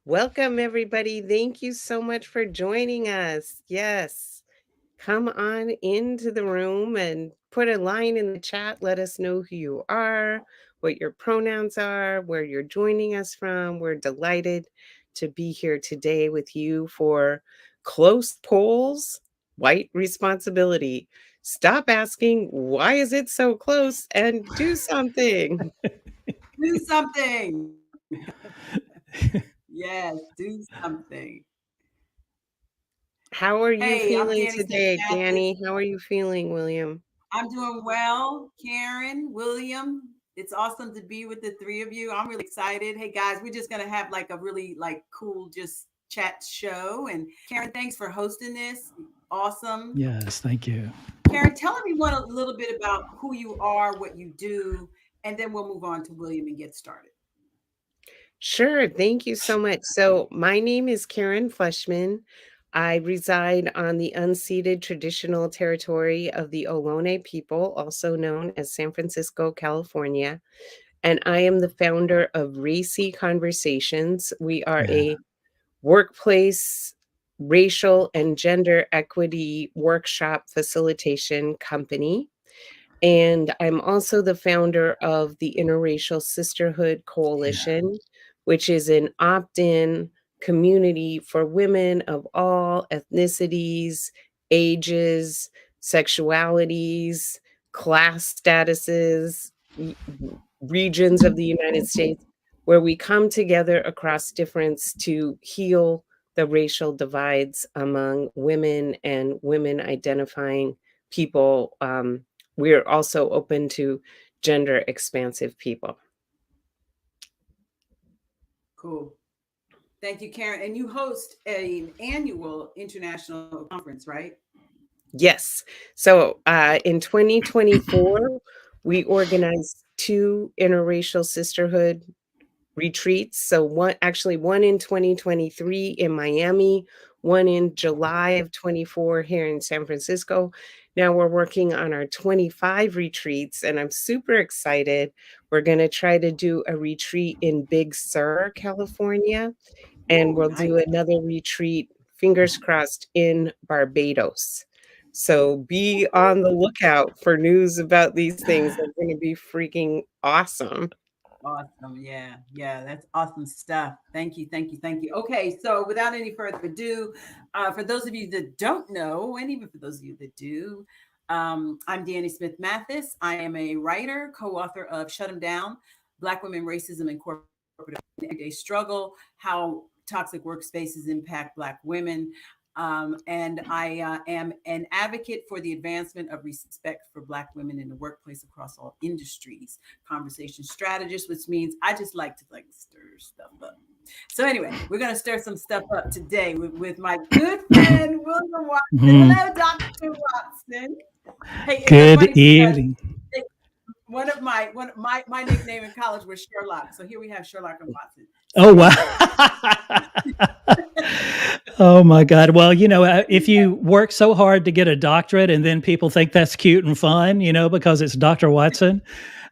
Welcome, everybody. Thank you so much for joining us. Yes, come on into the room and put a line in the chat. Let us know who you are, what your pronouns are, where you're joining us from. We're delighted to be here today with you for Close Polls, White Responsibility. Stop asking, why is it so close, and do something. Do something. Yes, do something. How are you Hey, I'm feeling Danny Smith today, Mathis. Danny? How are you feeling, William? I'm doing well. Karen, William, it's awesome to be with the three of you. I'm really excited. Hey guys, we're just gonna have like a really cool just chat show. And Karen, thanks for hosting this. Awesome. Yes, thank you. Karen, tell everyone a little bit about who you are, what you do, and then we'll move on to William and get started. Sure. Thank you so much. So, my name is Karen Fleshman. I reside on the unceded traditional territory of the Ohlone people, also known as San Francisco, California. And I am the founder of Racy Conversations. We are Yeah, a workplace racial and gender equity workshop facilitation company. And I'm also the founder of the Interracial Sisterhood yeah, Coalition, which is an opt in community for women of all ethnicities, ages, sexualities, class statuses, regions of the United States, where we come together across difference to heal the racial divides among women and women identifying people. We're also open to gender expansive people. Cool. Thank you, Karen. And you host an annual international conference, right? Yes. So in 2024, we organized two interracial sisterhood retreats. So one in 2023 in Miami, one in July of 24 here in San Francisco. Now we're working on our 25 retreats, and I'm super excited. We're going to try to do a retreat in Big Sur, California, and Oh, we'll nice. do another retreat, fingers crossed, in Barbados. So be on the lookout for news about these things. They're going to be freaking awesome. Awesome. Yeah. Yeah. That's awesome stuff. Thank you. Thank you. Thank you. Okay. So, without any further ado, for those of you that don't know, and even for those of you that do, I'm Danny Smith Mathis. I am a writer, co author of Shut 'em Down: Black Women, Racism, and Corporate Everyday Struggle, How Toxic Workspaces Impact Black Women. And I am an advocate for the advancement of respect for Black women in the workplace across all industries. Conversation strategist, which means I just like to stir stuff up. So anyway, we're gonna stir some stuff up today with my good friend William Watson. Mhm. Hello, Dr. Watson. Hey, it's so Good funny because evening. one of my nickname in college was Sherlock. So here we have Sherlock and Watson. So Oh, wow. anyway. Oh, my God. Well, if you work so hard to get a doctorate and then people think that's cute and fun, because it's Dr. Watson,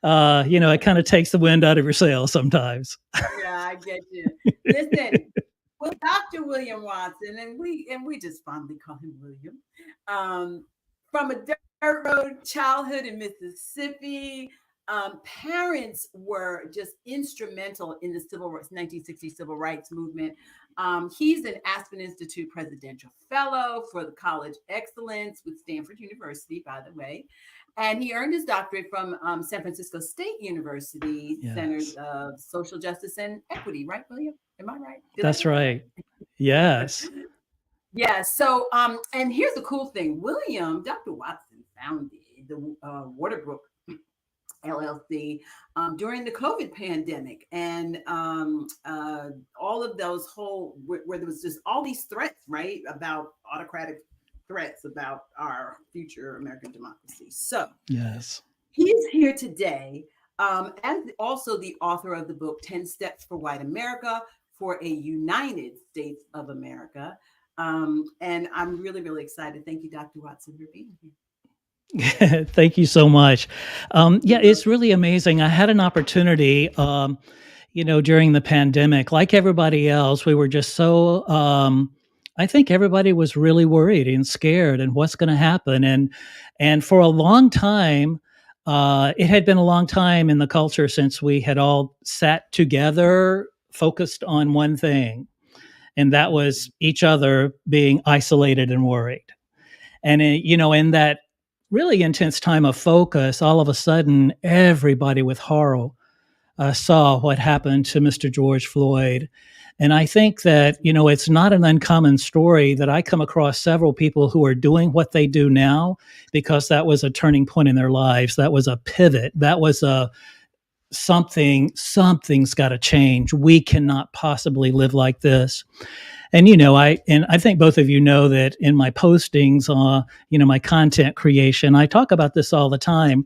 it kind of takes the wind out of your sails sometimes. Yeah, I get you. Listen, well, Dr. William Watson, and we just fondly call him William, from a dirt road childhood in Mississippi. Parents were just instrumental in the 1960 civil rights movement. He's an Aspen Institute Presidential Fellow for the College Excellence with Stanford University, by the way. And he earned his doctorate from San Francisco State University, Centers Yes, of Social Justice and Equity, right, William? Am I right? Did I that's get that right. Yes. right? Yeah. So, and here's the cool thing: Dr. Watson founded the Waterbrook LLC during the COVID pandemic, and all of those where there was just all these threats, right, about autocratic threats about our future American democracy. So Yes. he's here today as also the author of the book 10 Steps for White America for a United States of America. And I'm really, really excited. Thank you, Dr. Watson, for being here. Thank you so much. Yeah, it's really amazing. I had an opportunity. during the pandemic, like everybody else, we were just so, I think everybody was really worried and scared and what's going to happen. And for a long time, it had been a long time in the culture since we had all sat together, focused on one thing, and that was each other being isolated and worried. And, in that really intense time of focus, all of a sudden, everybody with horror saw what happened to Mr. George Floyd. And I think that, it's not an uncommon story that I come across several people who are doing what they do now because that was a turning point in their lives. That was a pivot. That was a something's got to change. We cannot possibly live like this. And I think both of you know that in my postings, my content creation, I talk about this all the time.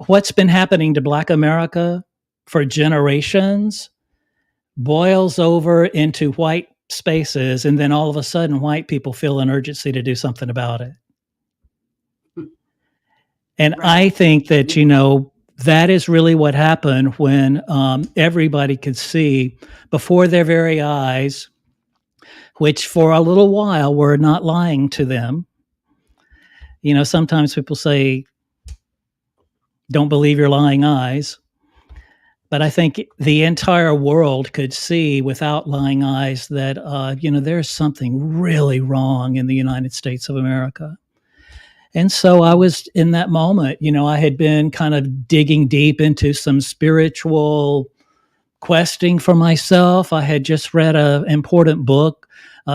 What's been happening to Black America for generations boils over into white spaces, and then all of a sudden, white people feel an urgency to do something about it. And Right. I think that that is really what happened when everybody could see before their very eyes, which for a little while were not lying to them. Sometimes people say, don't believe your lying eyes. But I think the entire world could see without lying eyes that, there's something really wrong in the United States of America. And so I was in that moment, I had been kind of digging deep into some spiritual questing for myself. I had just read an important book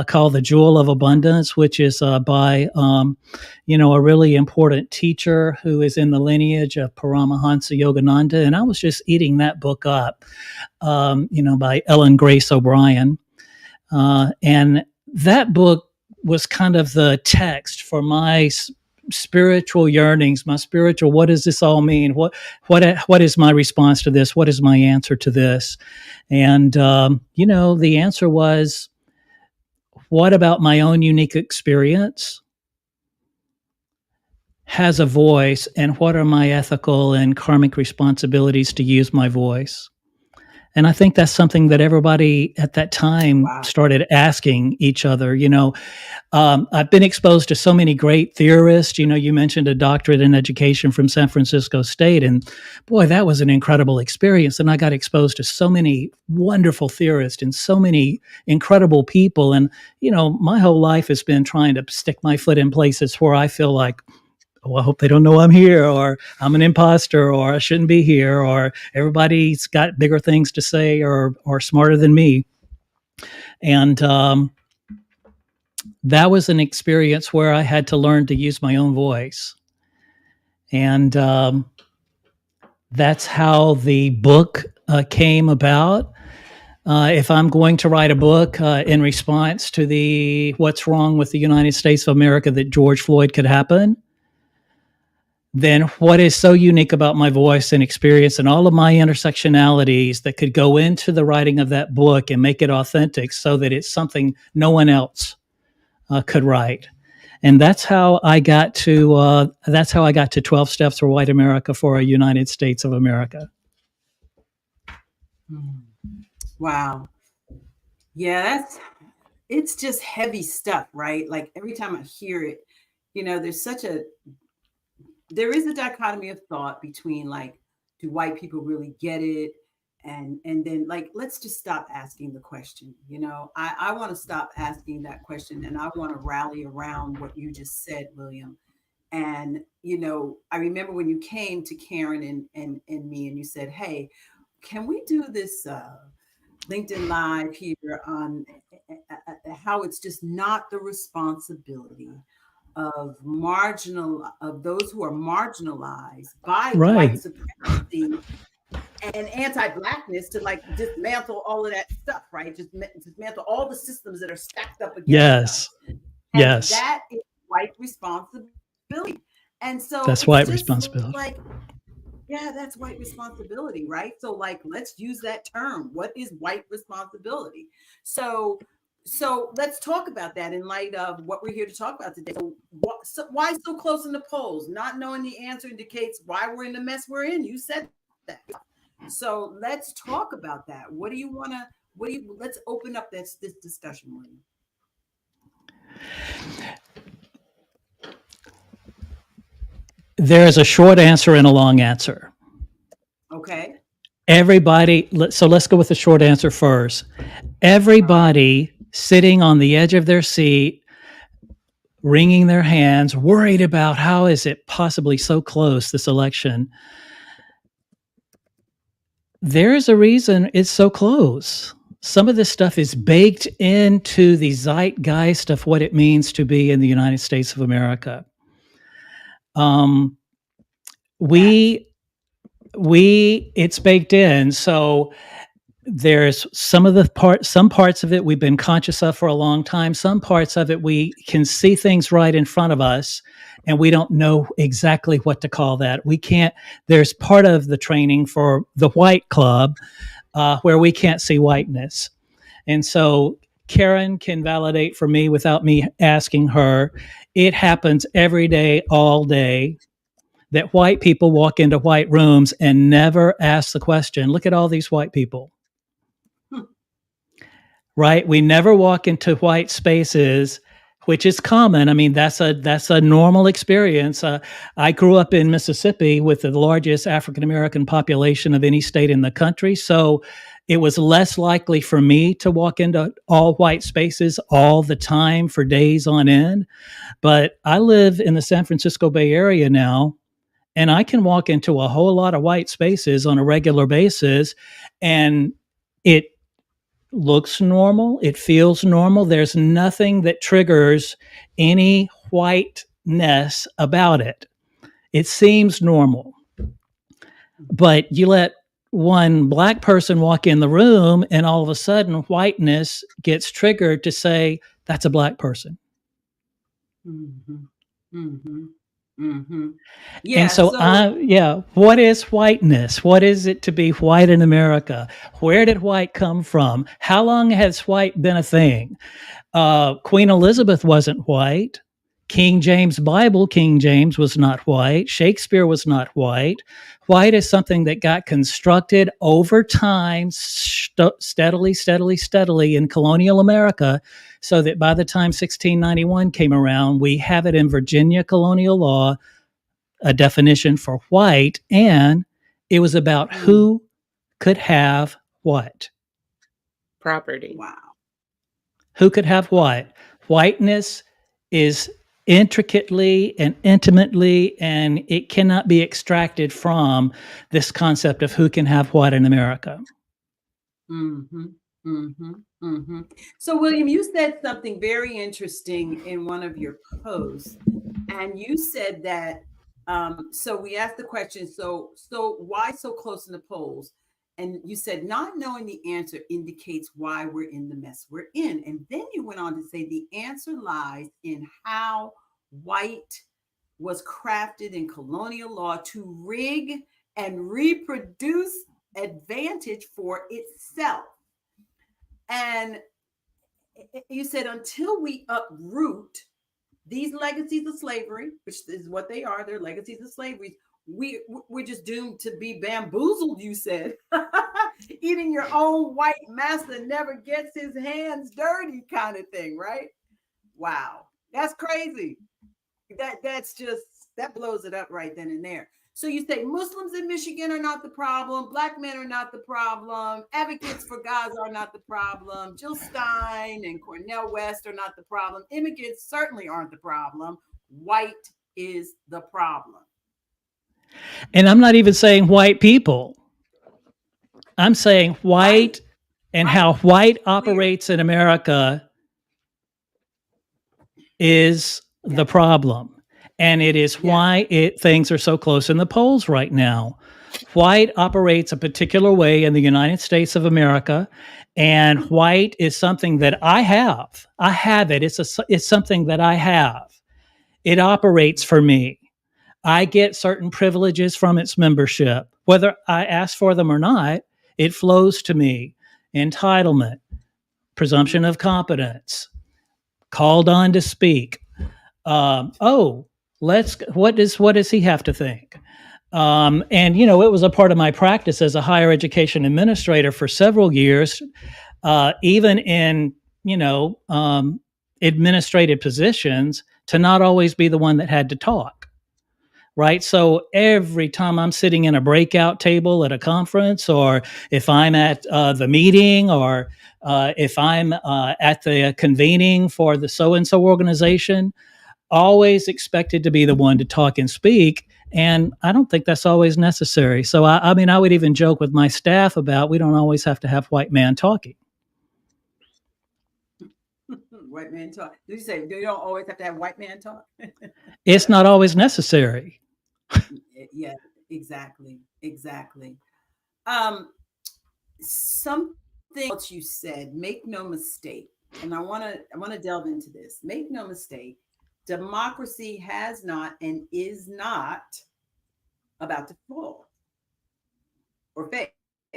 called The Jewel of Abundance, which is by, a really important teacher who is in the lineage of Paramahansa Yogananda. And I was just eating that book up, by Ellen Grace O'Brien. And that book was kind of the text for my spiritual yearnings, my spiritual, what does this all mean? What is my response to this? What is my answer to this? And, the answer was, what about my own unique experience has a voice, and what are my ethical and karmic responsibilities to use my voice? And I think that's something that everybody at that time started asking each other. I've been exposed to so many great theorists. You mentioned a doctorate in education from San Francisco State, and boy, that was an incredible experience. And I got exposed to so many wonderful theorists and so many incredible people. And, my whole life has been trying to stick my foot in places where I feel like, oh, I hope they don't know I'm here, or I'm an imposter, or I shouldn't be here, or everybody's got bigger things to say or smarter than me. And that was an experience where I had to learn to use my own voice. And that's how the book came about. If I'm going to write a book in response to the what's wrong with the United States of America that George Floyd could happen, then what is so unique about my voice and experience and all of my intersectionalities that could go into the writing of that book and make it authentic so that it's something no one else could write. And that's how I got to 12 Steps for White America for a United States of America. Wow. Yeah, it's just heavy stuff, right? Like every time I hear it, there is a dichotomy of thought between like, do white people really get it? And then like, let's just stop asking the question. I want to stop asking that question, and I want to rally around what you just said, William. And, I remember when you came to Karen and me, and you said, hey, can we do this LinkedIn Live here on how it's just not the responsibility of those who are marginalized by white supremacy and anti-blackness to like dismantle all of that stuff, right? Just dismantle all the systems that are stacked up against us. Yes. That is white responsibility. And so that's white responsibility. Like, yeah, that's white responsibility, right? So like, let's use that term. What is white responsibility? So let's talk about that in light of what we're here to talk about today. So why so close in the polls? Not knowing the answer indicates why we're in the mess we're in. You said that. So let's talk about that. What do you want to? Let's open up this discussion, William. There is a short answer and a long answer. Okay. Everybody, so let's go with the short answer first. Everybody sitting on the edge of their seat, wringing their hands, worried about how is it possibly so close, this election. There is a reason it's so close. Some of this stuff is baked into the zeitgeist of what it means to be in the United States of America. It's baked in. So there's some parts of it we've been conscious of for a long time. Some parts of it we can see things right in front of us, and we don't know exactly what to call that. We can't. There's part of the training for the white club where we can't see whiteness, and so Karen can validate for me without me asking her. It happens every day, all day, that white people walk into white rooms and never ask the question, look at all these white people. Right? We never walk into white spaces, which is common. I mean, that's a normal experience. I grew up in Mississippi with the largest African-American population of any state in the country. So it was less likely for me to walk into all white spaces all the time for days on end. But I live in the San Francisco Bay Area now, and I can walk into a whole lot of white spaces on a regular basis, and it looks normal. It feels normal. There's nothing that triggers any whiteness about it. It seems normal. But you let one black person walk in the room, and all of a sudden whiteness gets triggered to say, that's a black person. Mm-hmm. Mm-hmm. Mm-hmm. Yeah. And so, what is whiteness? What is it to be white in America? Where did white come from? How long has white been a thing? Queen Elizabeth wasn't white. King James Bible, King James was not white. Shakespeare was not white. White is something that got constructed over time, steadily in colonial America, so that by the time 1691 came around, we have it in Virginia colonial law, a definition for white, and it was about who could have what? Property. Wow. Who could have what? Whiteness is intricately and intimately, and it cannot be extracted from this concept of who can have what in America. Mm-hmm. Mm-hmm. Mm-hmm. So, William, you said something very interesting in one of your posts, and you said that. So we asked the question. So why so close in the polls? And you said not knowing the answer indicates why we're in the mess we're in. And then you went on to say the answer lies in how white was crafted in colonial law to rig and reproduce advantage for itself. And you said until we uproot these legacies of slavery, which is what they are, they're legacies of slavery, we're just doomed to be bamboozled, you said. Eating your own white master never gets his hands dirty kind of thing, right? Wow. That's crazy. That blows it up right then and there. So you say Muslims in Michigan are not the problem. Black men are not the problem. Advocates for Gaza are not the problem. Jill Stein and Cornel West are not the problem. Immigrants certainly aren't the problem. White is the problem. And I'm not even saying white people. I'm saying white and how white operates in America is the problem. And it is why things are so close in the polls right now. White operates a particular way in the United States of America, and white is something that I have. I have it. It's something that I have. It operates for me. I get certain privileges from its membership. Whether I ask for them or not, it flows to me. Entitlement, presumption of competence, called on to speak. What does he have to think? And, it was a part of my practice as a higher education administrator for several years, even in, administrative positions, to not always be the one that had to talk. Right. So every time I'm sitting in a breakout table at a conference, or if I'm at the meeting, or if I'm at the convening for the so and so organization, always expected to be the one to talk and speak. And I don't think that's always necessary. So, I mean, I would even joke with my staff about we don't always have to have white man talking. White man talk. Did you say you don't always have to have white man talk? It's not always necessary. Yeah, exactly. Something else you said, make no mistake, and I want to delve into this. Make no mistake, democracy has not and is not about to fall or fail.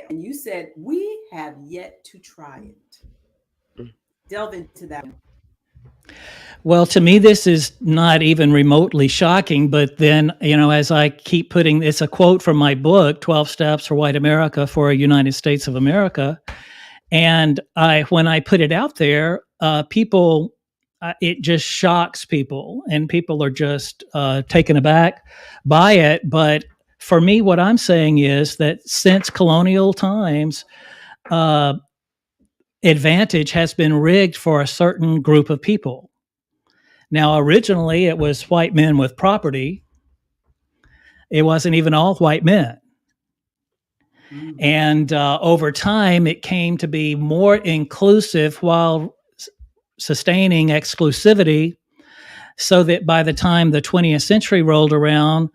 And you said we have yet to try it. Delve into that. Well, to me, this is not even remotely shocking. But then, as I keep putting, it's a quote from my book, 12 Steps for White America for a United States of America. And when I put it out there, people, it just shocks people, and people are just taken aback by it. But for me, what I'm saying is that since colonial times, advantage has been rigged for a certain group of people. Now, originally, it was white men with property. It wasn't even all white men. And over time, it came to be more inclusive while sustaining exclusivity, so that by the time the 20th century rolled around,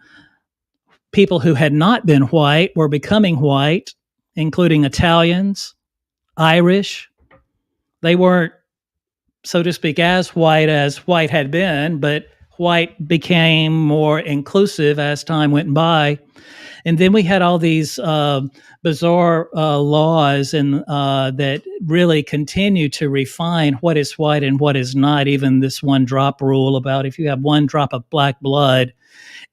people who had not been white were becoming white, including Italians, Irish. They weren't, so to speak, as white had been, but white became more inclusive as time went by. And then we had all these bizarre laws and that really continue to refine what is white and what is not. Even this one drop rule about if you have one drop of black blood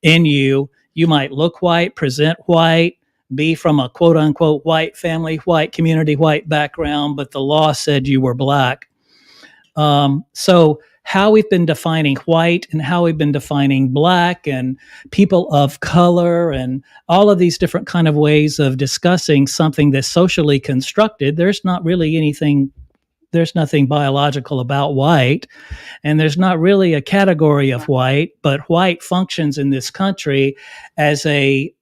in you, you might look white, present white, be from a quote unquote white family, white community, white background, but the law said you were black. So how we've been defining white and how we've been defining black and people of color and all of these different kind of ways of discussing something that's socially constructed, there's nothing biological about white, and there's not really a category of white, but white functions in this country as a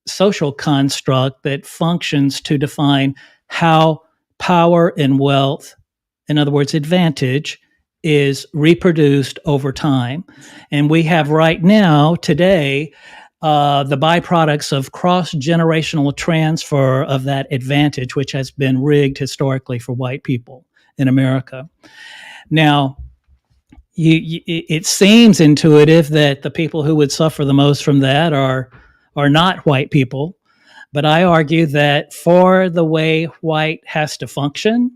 social construct that functions to define how power and wealth, in other words, advantage, is reproduced over time. And we have right now, today, the byproducts of cross-generational transfer of that advantage, which has been rigged historically for white people in America. Now, it seems intuitive that the people who would suffer the most from that are not white people. But I argue that for the way white has to function,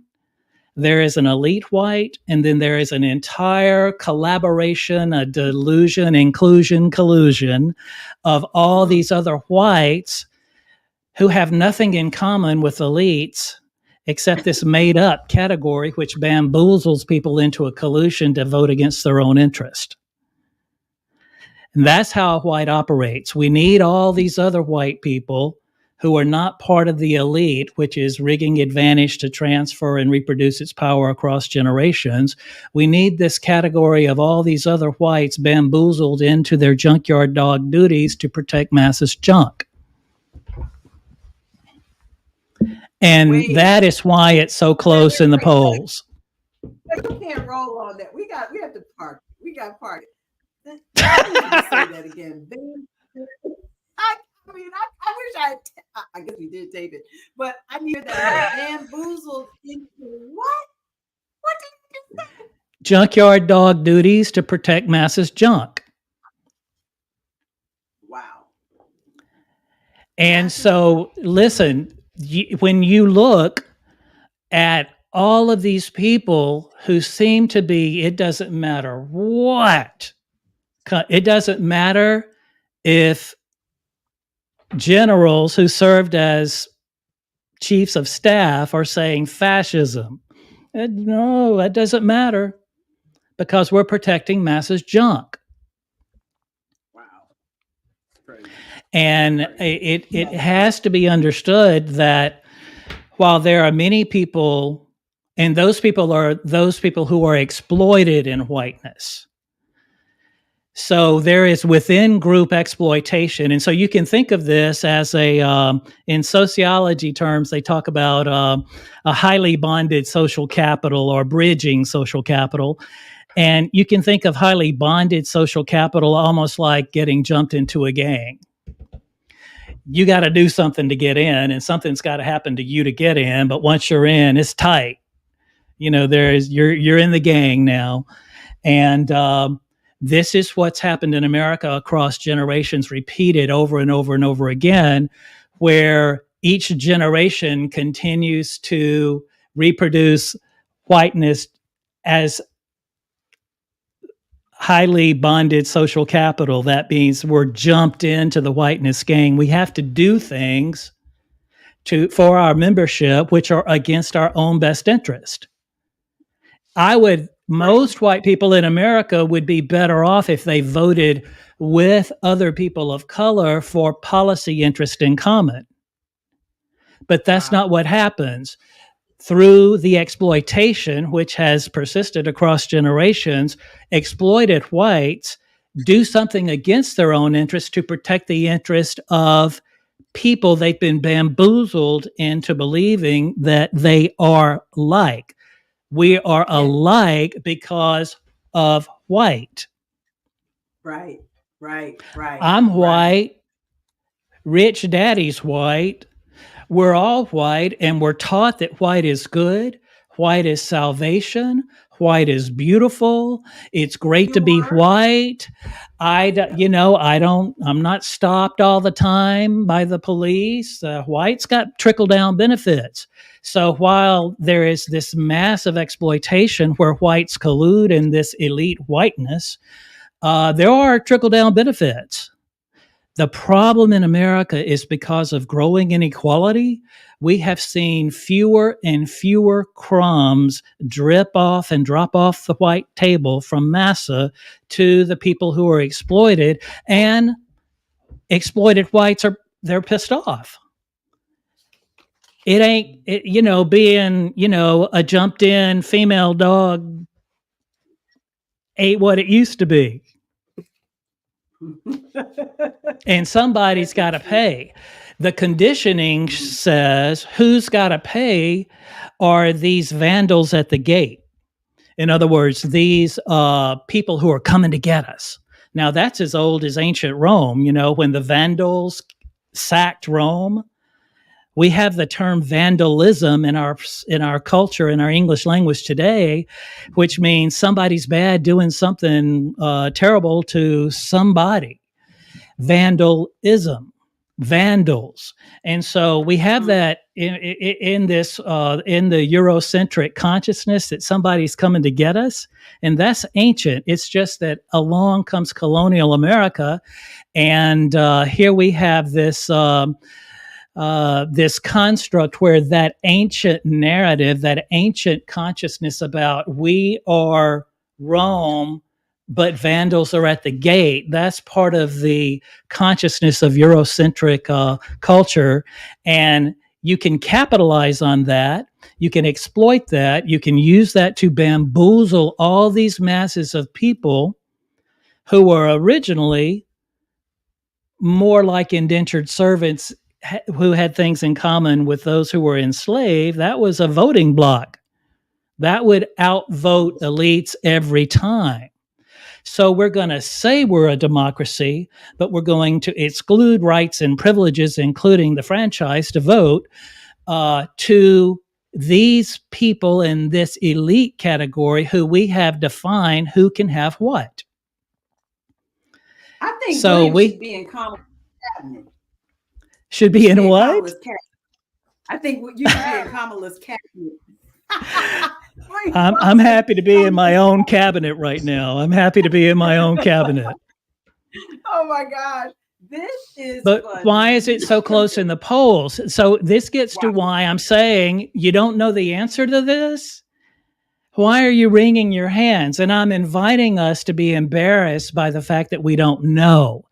there is an elite white, and then there is an entire collaboration, a delusion, inclusion, collusion of all these other whites who have nothing in common with elites except this made up category which bamboozles people into a collusion to vote against their own interest. And that's how white operates. We need all these other white people who are not part of the elite, which is rigging advantage to transfer and reproduce its power across generations. We need this category of all these other whites bamboozled into their junkyard dog duties to protect masses' junk. And that is why it's so close in the polls. You can't roll on that. We have to park. We got to park. I need to say that again. I wish I guess we did tape it, but I need that bamboozled into what? What did you say? Junkyard dog duties to protect masses' junk. Wow. And so, listen, when you look at all of these people who seem to be, it doesn't matter what, it doesn't matter if generals who served as chiefs of staff are saying fascism. And no, that doesn't matter because we're protecting masses junk. Wow. Crazy. And it has to be understood that while there are many people, and those people are those people who are exploited in whiteness. So there is within group exploitation. And so you can think of this as in sociology terms, they talk about a highly bonded social capital or bridging social capital. And you can think of highly bonded social capital almost like getting jumped into a gang. You got to do something to get in, and something's got to happen to you to get in. But once you're in, it's tight. You're in the gang now. And this is what's happened in America across generations, repeated over and over and over again, where each generation continues to reproduce whiteness as highly bonded social capital. That means we're jumped into the whiteness gang. We have to do things for our membership, which are against our own best interest. Most white people in America would be better off if they voted with other people of color for policy interest in common. But that's not what happens. Through the exploitation, which has persisted across generations, exploited whites do something against their own interest to protect the interest of people they've been bamboozled into believing that they are like. We are alike because of white. Right. I'm white. Rich daddy's white. We're all white, and we're taught that white is good. White is salvation. White is beautiful. It's great to be white. I'm not stopped all the time by the police. White's got trickle-down benefits. So while there is this massive exploitation where whites collude in this elite whiteness, there are trickle-down benefits. The problem in America is because of growing inequality, we have seen fewer and fewer crumbs drip off and drop off the white table from massa to the people who are exploited, and exploited whites they're pissed off. It ain't, being, a jumped in female dog ain't what it used to be. And somebody's got to pay. The conditioning says who's got to pay are these vandals at the gate. In other words, these people who are coming to get us. Now, that's as old as ancient Rome. When the Vandals sacked Rome, we have the term vandalism in our culture, in our English language today, which means somebody's bad doing something terrible to somebody. Vandalism, vandals. And so we have that in this in the Eurocentric consciousness that somebody's coming to get us, and that's ancient. It's just that along comes colonial America, and here we have this this construct where that ancient narrative, that ancient consciousness about we are Rome, but vandals are at the gate. That's part of the consciousness of Eurocentric culture. And you can capitalize on that. You can exploit that. You can use that to bamboozle all these masses of people who were originally more like indentured servants who had things in common with those who were enslaved. That was a voting bloc. That would outvote elites every time. So we're going to say we're a democracy, but we're going to exclude rights and privileges, including the franchise to vote, to these people in this elite category who we have defined who can have what. I think so we should be in Kamala's cabinet. Should be in what? I think you should be in Kamala's cabinet. I'm happy to be in my own cabinet right now. I'm happy to be in my own cabinet. Oh my gosh. This is But why is funny. it so close in the polls? So this gets to why I'm saying you don't know the answer to this. Why are you wringing your hands? And I'm inviting us to be embarrassed by the fact that we don't know.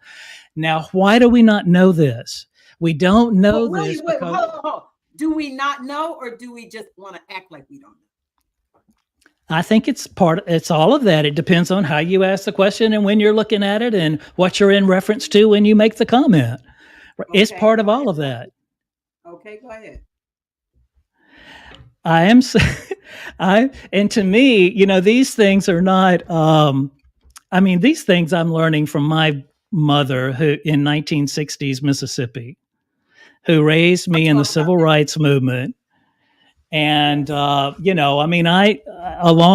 Now, why do we not know this? We don't know Well, this wait, because hold on. Do we not know, or do we just want to act like we don't know? I think it's all of that. It depends on how you ask the question and when you're looking at it and what you're in reference to when you make the comment. It's Okay, part of go all ahead. of that. Okay, go ahead. I am, and to me, these things are not, these things I'm learning from my mother who in 1960s Mississippi, who raised me in the civil rights movement. And, along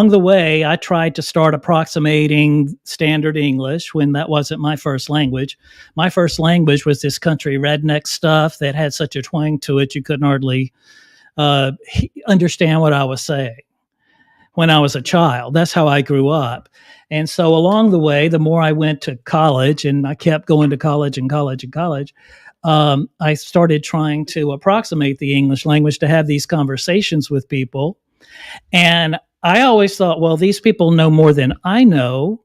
the way, I tried to start approximating standard English when that wasn't my first language. My first language was this country redneck stuff that had such a twang to it, you couldn't hardly understand what I was saying when I was a child. That's how I grew up. And so along the way, the more I went to college, and I kept going to college and college and college, I started trying to approximate the English language to have these conversations with people. And I always thought, well, these people know more than I know.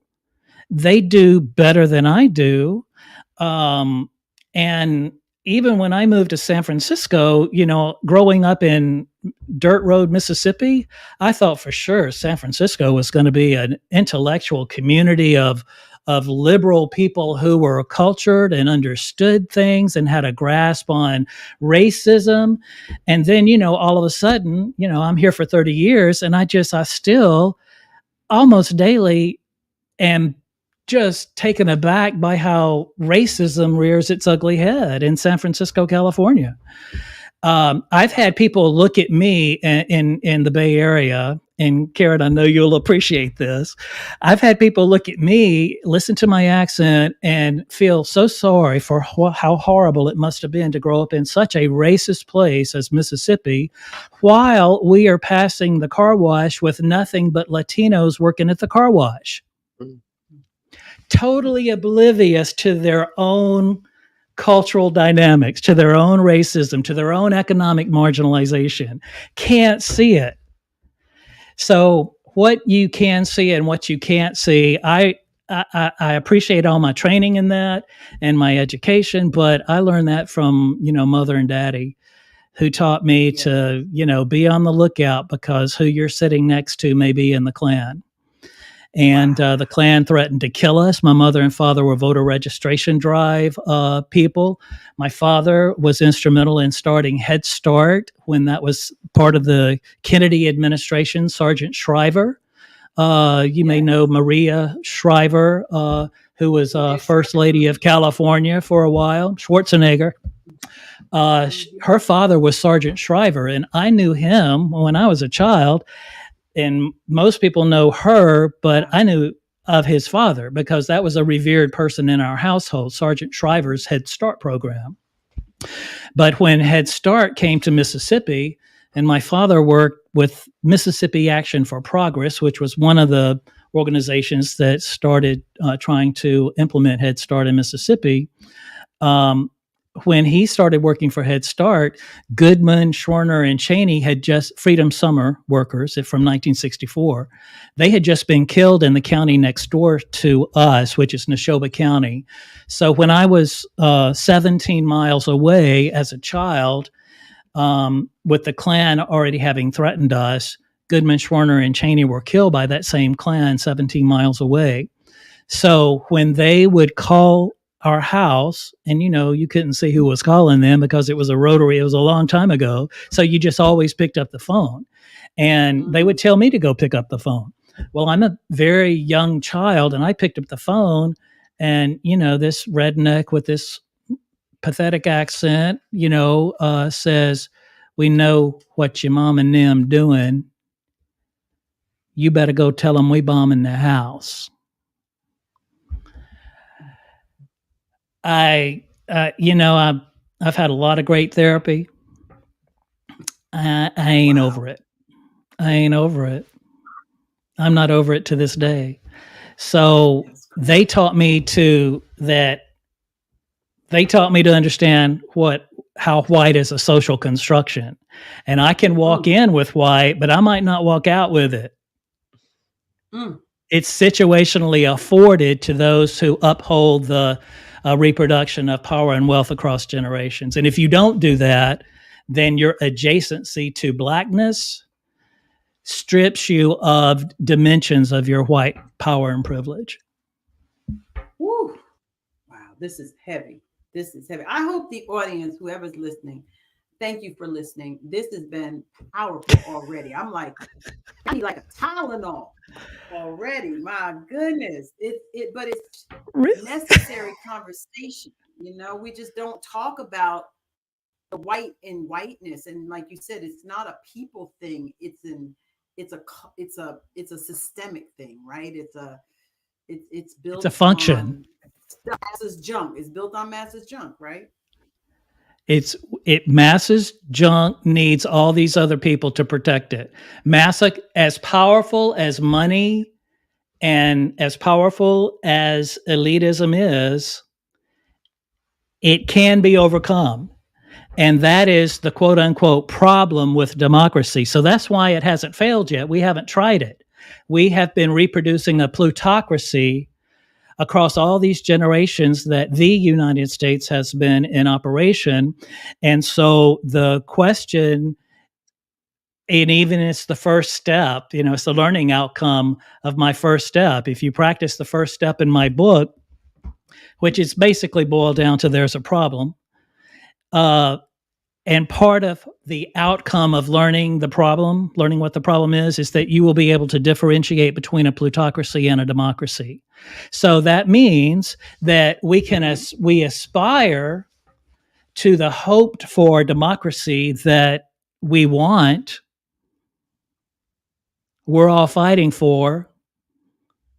They do better than I do. And even when I moved to San Francisco, growing up in Dirt Road, Mississippi, I thought for sure San Francisco was going to be an intellectual community of liberal people who were cultured and understood things and had a grasp on racism. And then, all of a sudden, I'm here for 30 years and I still almost daily am just taken aback by how racism rears its ugly head in San Francisco, California. I've had people look at me in the Bay Area, and Karen, I know you'll appreciate this. I've had people look at me, listen to my accent, and feel so sorry for how horrible it must have been to grow up in such a racist place as Mississippi, while we are passing the car wash with nothing but Latinos working at the car wash. Totally oblivious to their own cultural dynamics, to their own racism, to their own economic marginalization. Can't see it. So what you can see and what you can't see, I appreciate all my training in that and my education, but I learned that from, mother and daddy, who taught me to, be on the lookout because who you're sitting next to may be in the Klan. And the Klan threatened to kill us. My mother and father were voter registration drive people. My father was instrumental in starting Head Start when that was part of the Kennedy administration, Sergeant Shriver. You may know Maria Shriver, who was First Lady of California for a while, Schwarzenegger. Her father was Sergeant Shriver, and I knew him when I was a child. And most people know her, but I knew of his father because that was a revered person in our household, Sergeant Shriver's Head Start program. But when Head Start came to Mississippi, and my father worked with Mississippi Action for Progress, which was one of the organizations that started trying to implement Head Start in Mississippi, when he started working for Head Start, Goodman, Schwerner, and Cheney had just Freedom Summer workers from 1964. They had just been killed in the county next door to us, which is Neshoba County. So when I was 17 miles away as a child, with the Klan already having threatened us, Goodman, Schwerner, and Cheney were killed by that same Klan 17 miles away. So when they would call our house, and you couldn't see who was calling them because it was a rotary, it was a long time ago, so you just always picked up the phone, and they would tell me to go pick up the phone. Well, I'm a very young child, and I picked up the phone, and this redneck with this pathetic accent says, "We know what your mom and them doing, you better go tell them we bombing the house." I've had a lot of great therapy. I ain't over it. I ain't over it. I'm not over it to this day. So they taught me that They taught me to understand how white is a social construction. And I can walk in with white, but I might not walk out with it. It's situationally afforded to those who uphold the reproduction of power and wealth across generations. And if you don't do that, then your adjacency to blackness strips you of dimensions of your white power and privilege. Woo. Wow, this is heavy. This is heavy. I hope the audience, whoever's listening, thank you for listening. This has been powerful already. I need like a Tylenol already. My goodness. But it's necessary conversation. You know, we just don't talk about the white and whiteness. And like you said, it's not a people thing. It's a systemic thing, right? It's built. It's a function. Masses junk. It's built on masses junk, right? Masses junk needs all these other people to protect it. Massa, as powerful as money and as powerful as elitism is, it can be overcome. And that is the quote unquote problem with democracy. So that's why it hasn't failed yet. We haven't tried it. We have been reproducing a plutocracy across all these generations that the United States has been in operation. And so the question, and even it's the first step, it's the learning outcome of my first step. If you practice the first step in my book, which is basically boiled down to there's a problem, and part of the outcome of learning what the problem is that you will be able to differentiate between a plutocracy and a democracy. So that means that we aspire to the hoped for democracy that we want. We're all fighting for.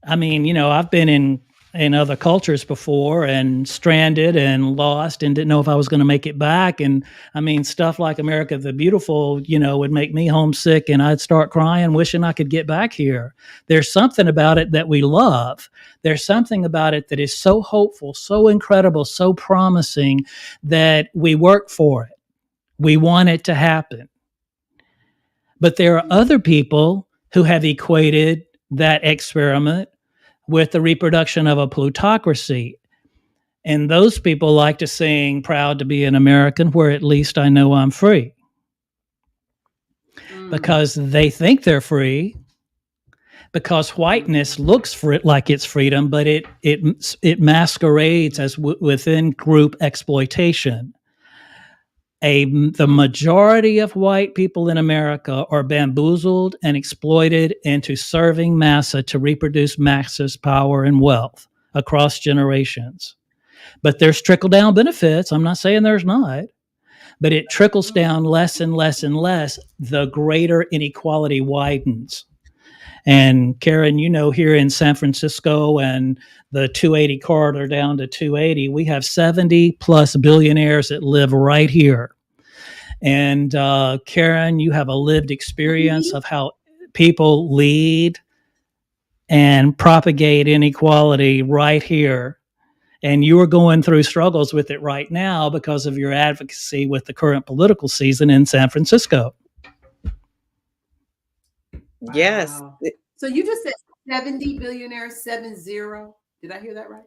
I mean, I've been in other cultures before and stranded and lost and didn't know if I was going to make it back. And I mean, stuff like America the Beautiful, would make me homesick and I'd start crying, wishing I could get back here. There's something about it that we love. There's something about it that is so hopeful, so incredible, so promising that we work for it. We want it to happen. But there are other people who have equated that experiment with the reproduction of a plutocracy. And those people like to sing proud to be an American, where at least I know I'm free. Because they think they're free, because whiteness looks for it like it's freedom, but it masquerades as within group exploitation. The majority of white people in America are bamboozled and exploited into serving massa to reproduce massa's power and wealth across generations. But there's trickle-down benefits. I'm not saying there's not, but it trickles down less and less and less. The greater inequality widens. And Karen, here in San Francisco and the 280 corridor down to 280, we have 70 plus billionaires that live right here. And Karen, you have a lived experience of how people lead and propagate inequality right here. And you are going through struggles with it right now because of your advocacy with the current political season in San Francisco. Yes. Wow. So you just said 70 billionaires, 70. Did I hear that right?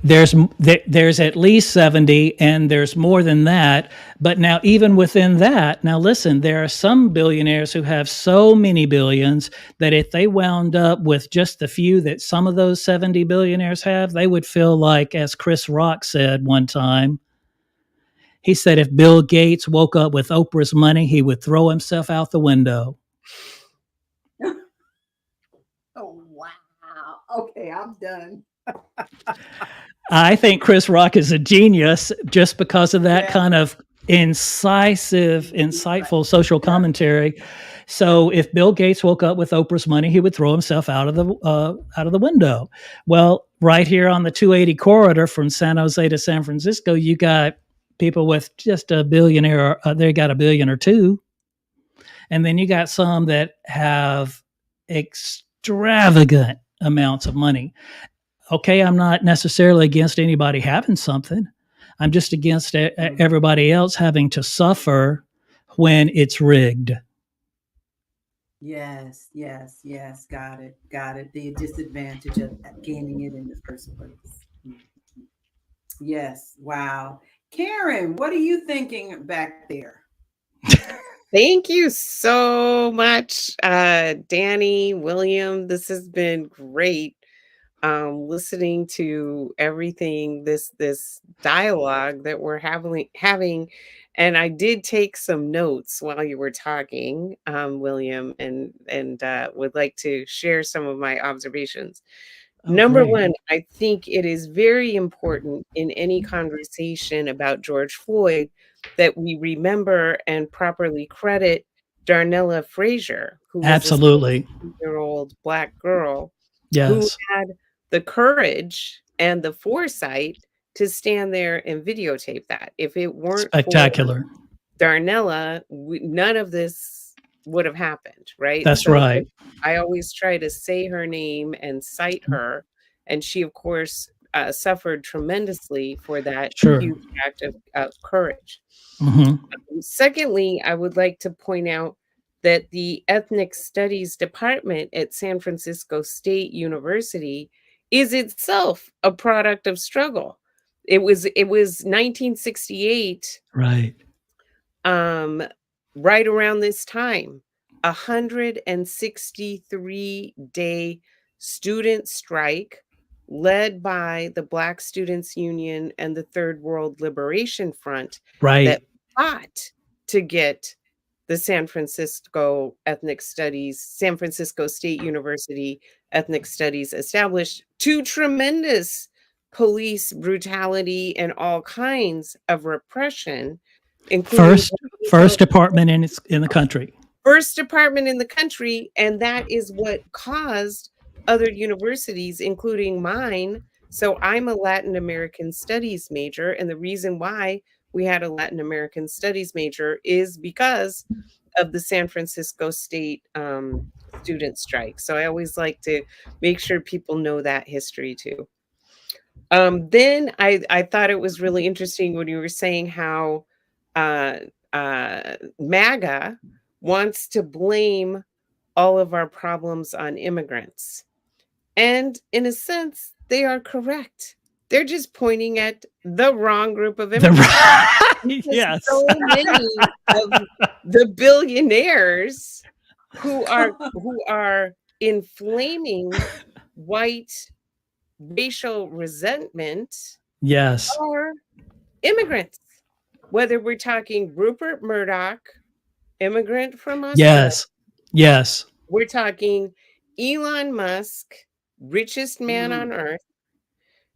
There's at least 70, and there's more than that. But now, even within that, now listen, there are some billionaires who have so many billions that if they wound up with just the few that some of those 70 billionaires have, they would feel like, as Chris Rock said one time, he said if Bill Gates woke up with Oprah's money, he would throw himself out the window. Oh, wow. Okay, I'm done. I think Chris Rock is a genius just because of that kind of insightful social commentary. So if Bill Gates woke up with Oprah's money, he would throw himself out of the window. Well, right here on the 280 corridor from San Jose to San Francisco, you got people with just a billionaire. They got $1 billion or $2 billion. And then you got some that have extravagant amounts of money. Okay, I'm not necessarily against anybody having something, I'm just against everybody else having to suffer when it's rigged. Yes, yes, yes. Got it. Got it. The disadvantage of gaining it in the first place. Yes. Wow. Karen, what are you thinking back there? Thank you so much, Danny, William. This has been great. Listening to everything, this dialogue that we're having, and I did take some notes while you were talking, William, and would like to share some of my observations. Oh, Number great. one, I think it is very important in any conversation about George Floyd that we remember and properly credit Darnella Frazier, who was a Absolutely. 17-year-old Black girl who Yes. had the courage and the foresight to stand there and videotape that. If it weren't for Spectacular. Darnella, none of this would have happened, right? That's So right. I always try to say her name and cite her, and she, of course, suffered tremendously for that Sure. huge act of courage. Hmm. Secondly, I would like to point out that the Ethnic Studies Department at San Francisco State University is itself a product of struggle. It was 1968, Right. um, right around this time, 163-day student strike led by the Black Students Union and the Third World Liberation Front Right. that fought to get the San Francisco State University Ethnic Studies established, to tremendous police brutality and all kinds of repression, including First department in the country. first department in the country, and that is what caused other universities, including mine. So I'm a Latin American studies major, and the reason why we had a Latin American studies major is because of the San Francisco State student strike. So I always like to make sure people know that history too. Then I thought it was really interesting when you were saying how uh, MAGA wants to blame all of our problems on immigrants. And in a sense, they are correct. They're just pointing at the wrong group of immigrants. Yes. So many of the billionaires who are inflaming white racial resentment Yes. are immigrants. Whether we're talking Rupert Murdoch, immigrant from Australia, Yes. Yes. we're talking Elon Musk, richest man on earth,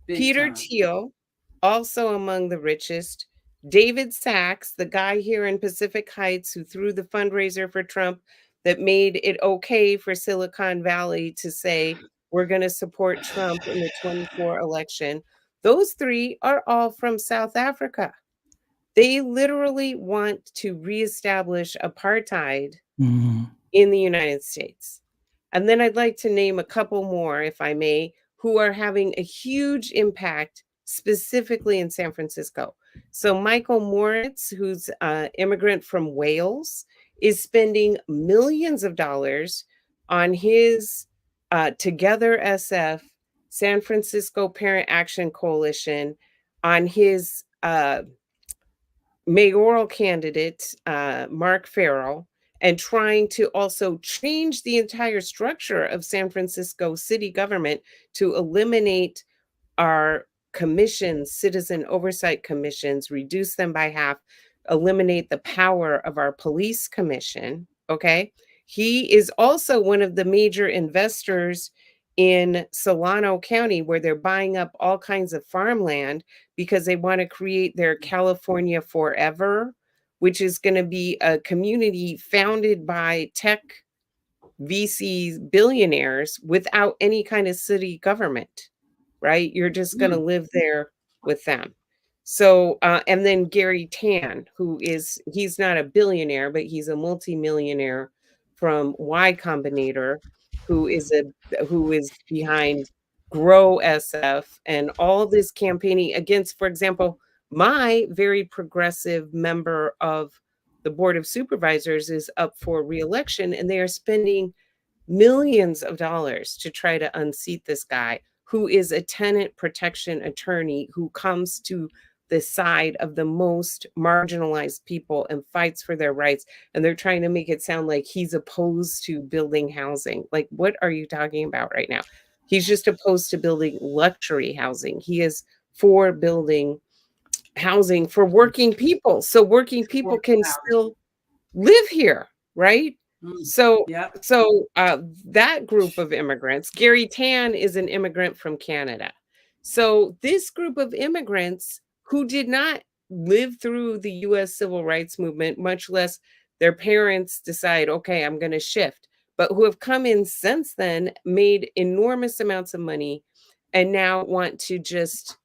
Big Peter time. Thiel, also among the richest, David Sachs, the guy here in Pacific Heights who threw the fundraiser for Trump that made it okay for Silicon Valley to say, we're going to support Trump in the 24 election. Those three are all from South Africa. They literally want to reestablish apartheid Mhm. in the United States. And then I'd like to name a couple more, if I may, who are having a huge impact specifically in San Francisco. So Michael Moritz, who's an immigrant from Wales, is spending millions of dollars on his Together SF, San Francisco Parent Action Coalition, on his mayoral candidate, Mark Farrell, and trying to also change the entire structure of San Francisco city government to eliminate our commissions, citizen oversight commissions, reduce them by half, eliminate the power of our police commission. Okay. He is also one of the major investors in Solano County, where they're buying up all kinds of farmland because they want to create their California Forever, which is going to be a community founded by tech VC billionaires without any kind of city government, right? You're just going to live there with them. So, and then Gary Tan, he's not a billionaire, but he's a multimillionaire from Y Combinator, who is behind Grow SF and all this campaigning against, for example, my very progressive member of the Board of Supervisors is up for reelection, and they are spending millions of dollars to try to unseat this guy who is a tenant protection attorney who comes to the side of the most marginalized people and fights for their rights. And they're trying to make it sound like he's opposed to building housing. Like, what are you talking about right now? He's just opposed to building luxury housing. He is for building housing for working people, so working people can still live here, right? So Yep. that group of immigrants, Gary Tan is an immigrant from Canada. So this group of immigrants who did not live through the US civil rights movement, much less their parents decide, okay, I'm going to shift, but who have come in since then, made enormous amounts of money, and now want to just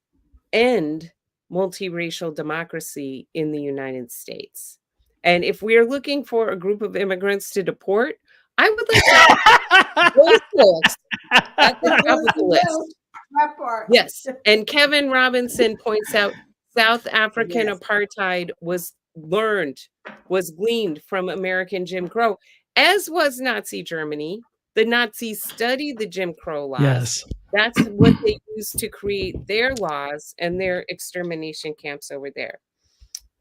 end multiracial democracy in the United States. And if we are looking for a group of immigrants to deport, I would like to those folks at the top of the list. That part. Yes. And Kevin Robinson points out South African Yes. apartheid was gleaned from American Jim Crow, as was Nazi Germany. The Nazis studied the Jim Crow laws. Yes. That's what they used to create their laws and their extermination camps over there.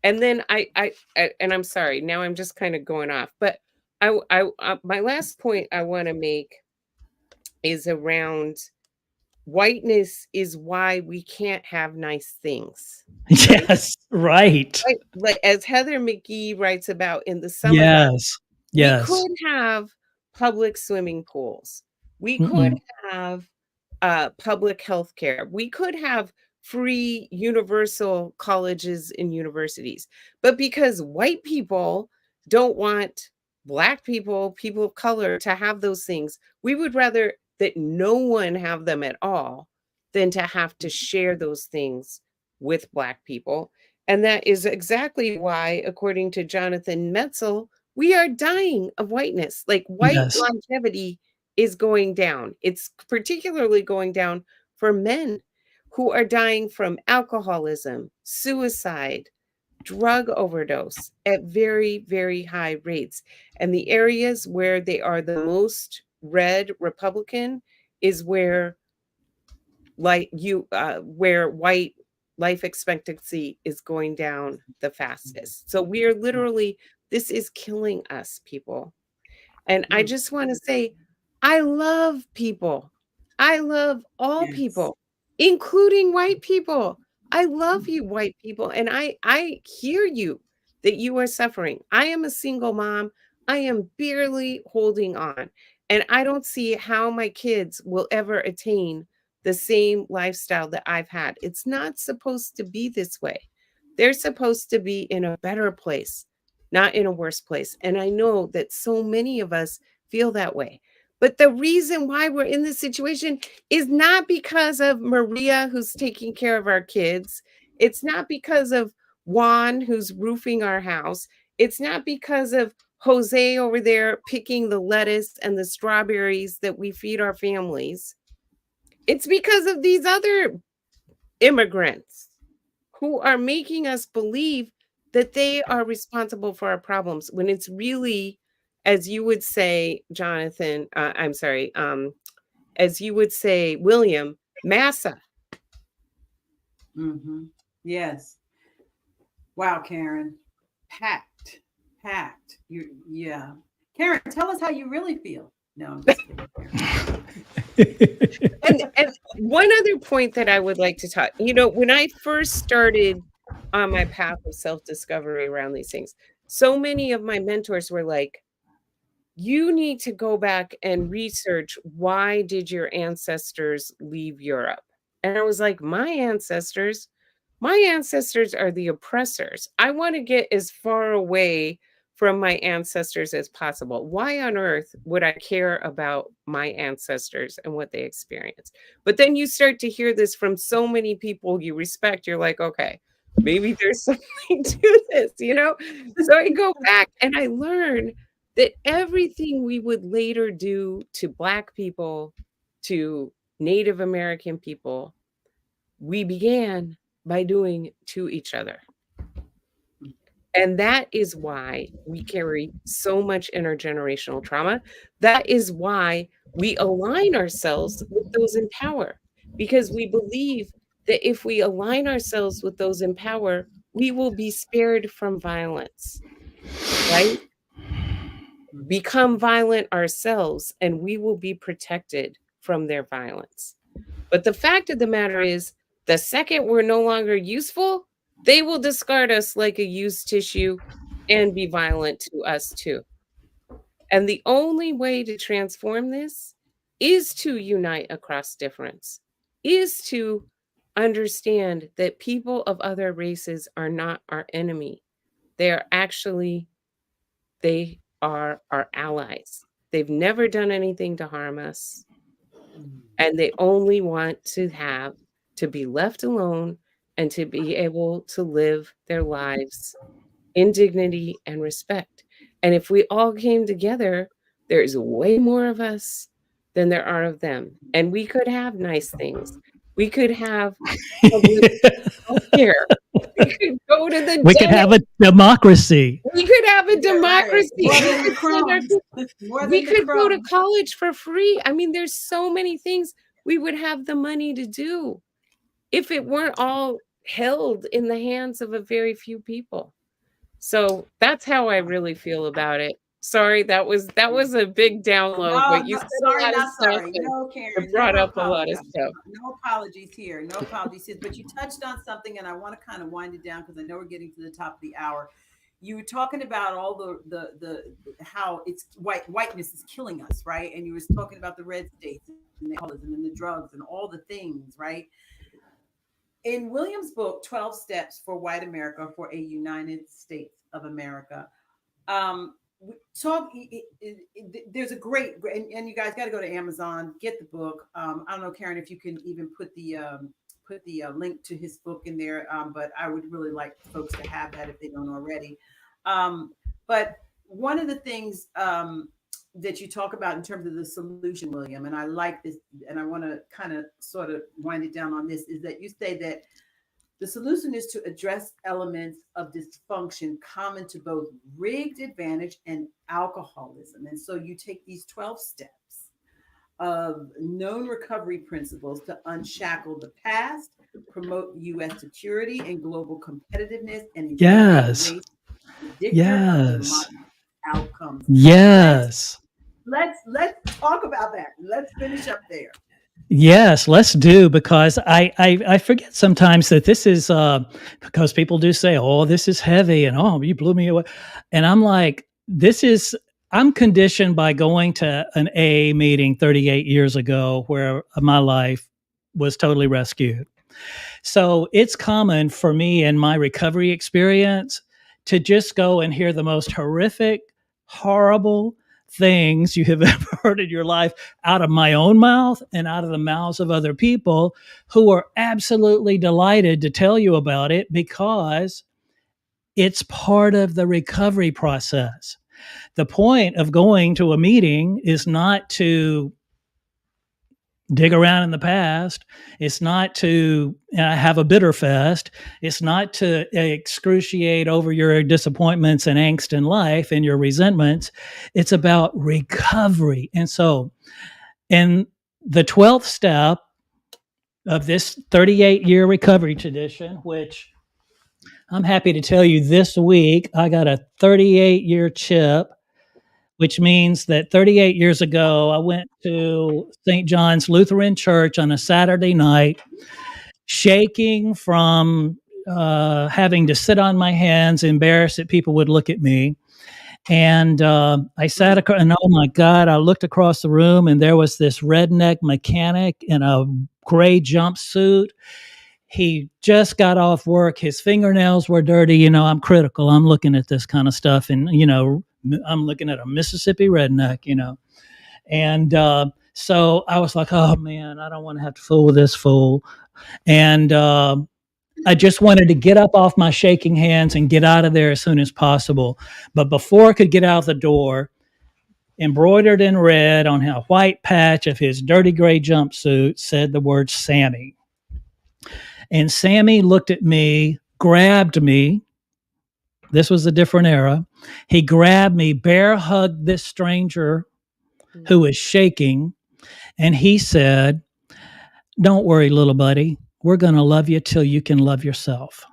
And then and I'm sorry, now I'm just kind of going off, but my last point I want to make is around whiteness is why we can't have nice things. Yes, right. Like as Heather McGee writes about in the summer. Yes. Yes. We could have public swimming pools. We could have public health care. We could have free universal colleges and universities. But because white people don't want Black people, people of color, to have those things, we would rather that no one have them at all than to have to share those things with Black people. And that is exactly why, according to Jonathan Metzl, we are dying of whiteness. Like white longevity is going down. It's particularly going down for men who are dying from alcoholism, suicide, drug overdose at very, very high rates. And the areas where they are the most red Republican is where where white life expectancy is going down the fastest. So we are literally, this is killing us, people. And I just want to say, I love people. I love all people, including white people. I love you, white people. And I hear you that you are suffering. I am a single mom. I am barely holding on. And I don't see how my kids will ever attain the same lifestyle that I've had. It's not supposed to be this way. They're supposed to be in a better place, not in a worse place. And I know that so many of us feel that way. But the reason why we're in this situation is not because of Maria, who's taking care of our kids. It's not because of Juan, who's roofing our house. It's not because of Jose over there picking the lettuce and the strawberries that we feed our families. It's because of these other immigrants who are making us believe that they are responsible for our problems when it's really, as you would say, Jonathan, as you would say, William, massa. Yes. Wow, Karen. Packed. Yeah. Karen, tell us how you really feel. No, I'm just kidding. And one other point that I would like to talk, when I first started on my path of self-discovery around these things, so many of my mentors were like, you need to go back and research, why did your ancestors leave Europe? And I was like, my ancestors are the oppressors. I want to get as far away from my ancestors as possible. Why on earth would I care about my ancestors and what they experienced? But then you start to hear this from so many people you respect. You're like, okay, maybe there's something to this, So I go back and I learn that everything we would later do to Black people, to Native American people, we began by doing to each other. And that is why we carry so much intergenerational trauma. That is why we align ourselves with those in power, because we believe that if we align ourselves with those in power, we will be spared from violence, right? Become violent ourselves, and we will be protected from their violence. But the fact of the matter is, the second we're no longer useful, they will discard us like a used tissue and be violent to us too. And the only way to transform this is to unite across difference, is to understand that people of other races are not our enemy. They are actually, they are our allies. They've never done anything to harm us. And they only want to be left alone and to be able to live their lives in dignity and respect. And if we all came together, there's way more of us than there are of them. And we could have nice things. We could have public healthcare. We could go to the We could have a democracy. We could have a democracy. More We could go to crumbs. college for free. I mean, there's so many things we would have the money to do if it weren't all held in the hands of a very few people. So that's how I really feel about it. Sorry, that was a big download, but you said a sorry, lot of not stuff sorry. and No, Karen. it brought never up a lot of apologize. stuff. No apologies here. No apologies here. But you touched on something, and I want to kind of wind it down because I know we're getting to the top of the hour. You were talking about all the how it's whiteness is killing us, right? And you was talking about the red states and the alcoholism and the drugs and all the things, right? In William's book, 12 Steps for White America for a United States of America, there's a great, and you guys got to go to Amazon, get the book. I don't know, Karen, if you can even put the link to his book in there, but I would really like folks to have that if they don't already. But one of the things that you talk about in terms of the solution, William, and I like this, and I want to kind of sort of wind it down on this, is that you say that the solution is to address elements of dysfunction common to both rigged advantage and alcoholism. And so you take these 12 steps of known recovery principles to unshackle the past, promote U.S. security and global competitiveness, and Yes. outcomes. Yes. Let's talk about that. Let's finish up there. Yes, let's do, because I forget sometimes that this is because people do say, oh, this is heavy, and oh, you blew me away. And I'm like, I'm conditioned by going to an AA meeting 38 years ago where my life was totally rescued. So it's common for me in my recovery experience to just go and hear the most horrific, horrible things you have ever heard in your life out of my own mouth and out of the mouths of other people who are absolutely delighted to tell you about it because it's part of the recovery process. The point of going to a meeting is not to dig around in the past. It's not to have a bitter fest. It's not to excruciate over your disappointments and angst in life and your resentments. It's about recovery. And so, in the 12th step of this 38-year recovery tradition, which I'm happy to tell you this week, I got a 38-year chip, which means that 38 years ago, I went to St. John's Lutheran Church on a Saturday night, shaking from having to sit on my hands, embarrassed that people would look at me. And I sat across, and oh my God, I looked across the room, and there was this redneck mechanic in a gray jumpsuit. He just got off work. His fingernails were dirty. You know, I'm critical. I'm looking at this kind of stuff, and, you know, I'm looking at a Mississippi redneck, you know. And so I was like, oh, man, I don't want to have to fool with this fool. And I just wanted to get up off my shaking hands and get out of there as soon as possible. But before I could get out the door, embroidered in red on a white patch of his dirty gray jumpsuit said the word Sammy. And Sammy looked at me, grabbed me. This was a different era. He grabbed me, bear hugged this stranger who was shaking, and he said, "Don't worry, little buddy. We're going to love you till you can love yourself."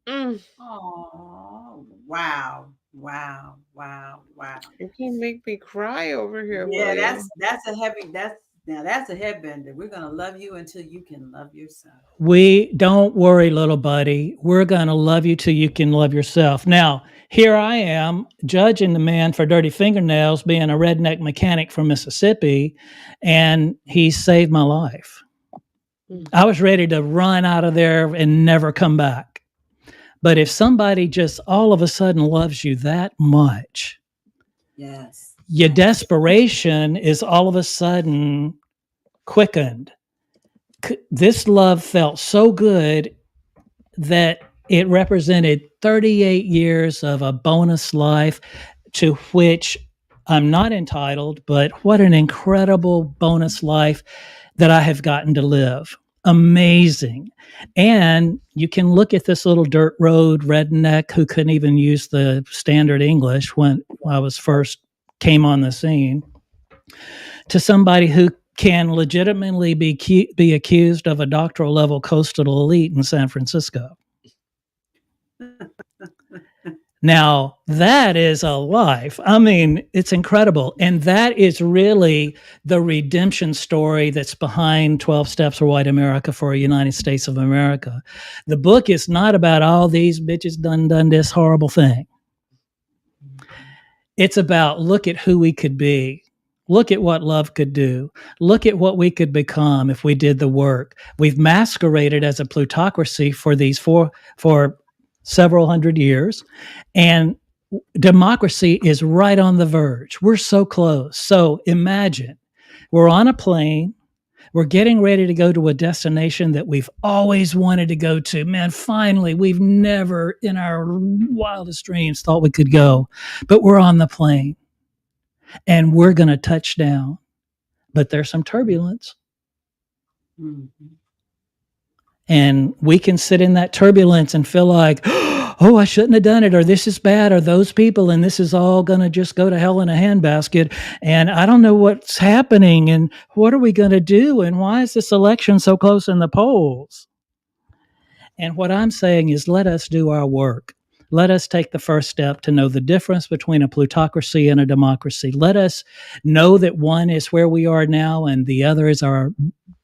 Mm. Oh, wow. Wow. Wow. Wow. You can make me cry over here, Yeah, William. that's a heavy that's a headbender. We're gonna love you until you can love yourself. We don't worry, little buddy. We're going to love you till you can love yourself. Now, here I am judging the man for dirty fingernails, being a redneck mechanic from Mississippi, and he saved my life. I was ready to run out of there and never come back. But if somebody just all of a sudden loves you that much, Yes. your desperation is all of a sudden quickened. This love felt so good that it represented 38 years of a bonus life to which I'm not entitled, but what an incredible bonus life that I have gotten to live. Amazing. And you can look at this little dirt road redneck who couldn't even use the standard English when I was first came on the scene to somebody who can legitimately be accused of a doctoral level coastal elite in San Francisco. Now, that is a life. I mean, it's incredible. And that is really the redemption story that's behind 12 Steps for White America for a United States of America. The book is not about all these bitches done this horrible thing. It's about look at who we could be. Look at what love could do. Look at what we could become if we did the work. We've masqueraded as a plutocracy for several hundred years, and democracy is right on the verge. We're so close. So imagine we're on a plane. We're getting ready to go to a destination that we've always wanted to go to. Man, finally, we've never in our wildest dreams thought we could go, but we're on the plane and we're going to touch down. But there's some turbulence. Mm-hmm. And we can sit in that turbulence and feel like, oh, I shouldn't have done it, or this is bad, or those people, and this is all going to just go to hell in a handbasket. And I don't know what's happening, and what are we going to do? And why is this election so close in the polls? And what I'm saying is let us do our work. Let us take the first step to know the difference between a plutocracy and a democracy. Let us know that one is where we are now and the other is our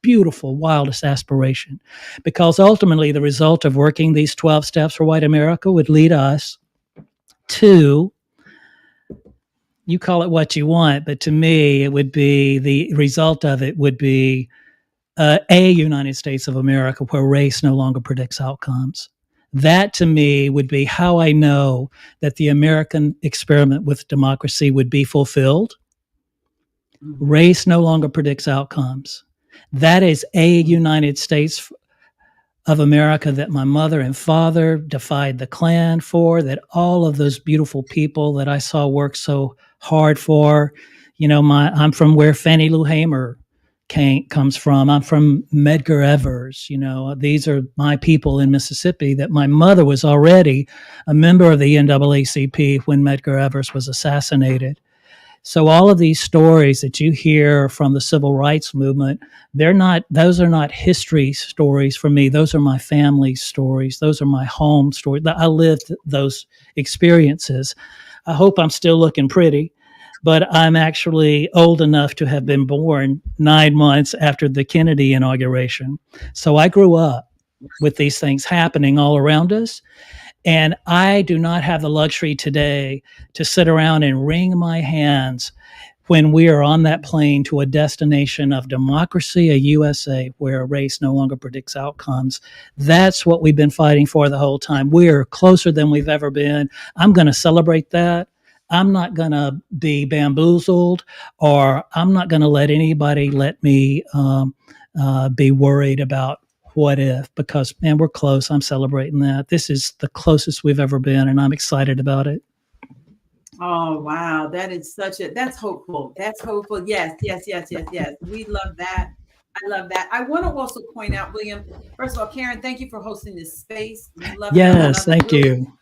beautiful, wildest aspiration. Because ultimately, the result of working these 12 steps for white America would lead us to, you call it what you want, but to me, it would be the result of it would be a United States of America where race no longer predicts outcomes. That to me would be how I know that the American experiment with democracy would be fulfilled. Race no longer predicts outcomes. That is a United States of America that my mother and father defied the Klan for, that all of those beautiful people that I saw work so hard for. You know, I'm from where Fannie Lou Hamer comes from. I'm from Medgar Evers. You know, these are my people in Mississippi that my mother was already a member of the NAACP when Medgar Evers was assassinated. So all of these stories that you hear from the civil rights movement, those are not history stories for me. Those are my family stories. Those are my home stories. I lived those experiences. I hope I'm still looking pretty, but I'm actually old enough to have been born 9 months after the Kennedy inauguration. So I grew up with these things happening all around us. And I do not have the luxury today to sit around and wring my hands when we are on that plane to a destination of democracy, a USA where race no longer predicts outcomes. That's what we've been fighting for the whole time. We're closer than we've ever been. I'm going to celebrate that. I'm not going to be bamboozled, or I'm not going to let anybody let me be worried about what if, because man, we're close. I'm celebrating that. This is the closest we've ever been, and I'm excited about it. Oh, wow. That's hopeful. That's hopeful. Yes. We love that. I love that. I want to also point out, William, first of all, Karen, thank you for hosting this space. We love it on Yes, another thank really. you.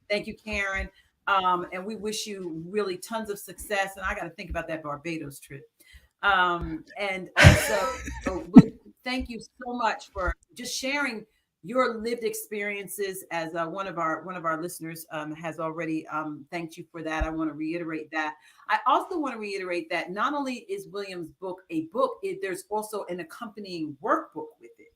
Thank you, Karen. And we wish you really tons of success. And I got to think about that Barbados trip. And also, thank you so much for just sharing your lived experiences. As one of our listeners has already thanked you for that. I want to reiterate that. I also want to reiterate that not only is William's book a book, there's also an accompanying workbook with it.